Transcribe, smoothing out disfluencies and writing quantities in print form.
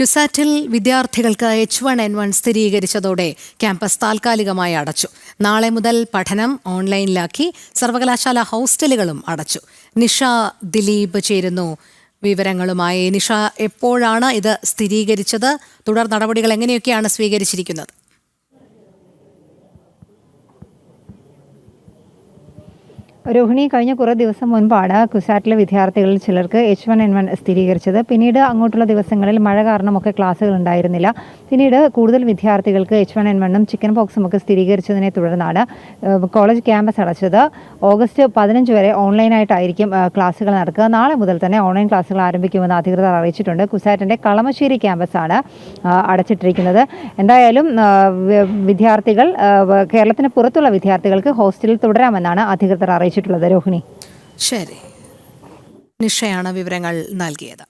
ക്യുസാറ്റിൽ വിദ്യാർത്ഥികൾക്ക് H1N1 സ്ഥിരീകരിച്ചതോടെ campus താൽക്കാലികമായി അടച്ചു. നാളെ മുതൽ പഠനം ഓൺലൈനിലാക്കി. സർവകലാശാല ഹോസ്റ്റലുകളും അടച്ചു. നിഷ ദിലീപ് ചേരുന്നു വിവരങ്ങളുമായി. നിഷ, എപ്പോഴാണ് ഇത് സ്ഥിരീകരിച്ചത്? തുടർ നടപടികൾ എങ്ങനെയൊക്കെയാണ് സ്വീകരിച്ചിരിക്കുന്നത്? രോഹിണി, കഴിഞ്ഞ കുറേ ദിവസം മുൻപാണ് ക്യുസാറ്റിലെ വിദ്യാർത്ഥികളിൽ ചിലർക്ക് H1N1 സ്ഥിരീകരിച്ചത്. പിന്നീട് അങ്ങോട്ടുള്ള ദിവസങ്ങളിൽ മഴ കാരണമൊക്കെ ക്ലാസ്സുകൾ ഉണ്ടായിരുന്നില്ല. പിന്നീട് കൂടുതൽ വിദ്യാർത്ഥികൾക്ക് H1N1ഉം ചിക്കൻ പോക്സും ഒക്കെ സ്ഥിരീകരിച്ചതിനെ തുടർന്നാണ് കോളേജ് ക്യാമ്പസ് അടച്ചത്. ഓഗസ്റ്റ് 15 വരെ ഓൺലൈനായിട്ടായിരിക്കും ക്ലാസ്സുകൾ നടക്കുക. നാളെ മുതൽ തന്നെ ഓൺലൈൻ ക്ലാസ്സുകൾ ആരംഭിക്കുമെന്ന് അധികൃതർ അറിയിച്ചിട്ടുണ്ട്. ക്യുസാറ്റിൻ്റെ കളമശ്ശേരി ക്യാമ്പസാണ് അടച്ചിട്ടിരിക്കുന്നത്. എന്തായാലും വിദ്യാർത്ഥികൾ, കേരളത്തിന് പുറത്തുള്ള വിദ്യാർത്ഥികൾക്ക് ഹോസ്റ്റലിൽ തുടരാമെന്നാണ് അധികൃതർ അറിയിച്ചിട്ടുള്ളത്. രോഹിണി, ശരി, നിഷയാണ് വിവരങ്ങൾ നൽകിയത്.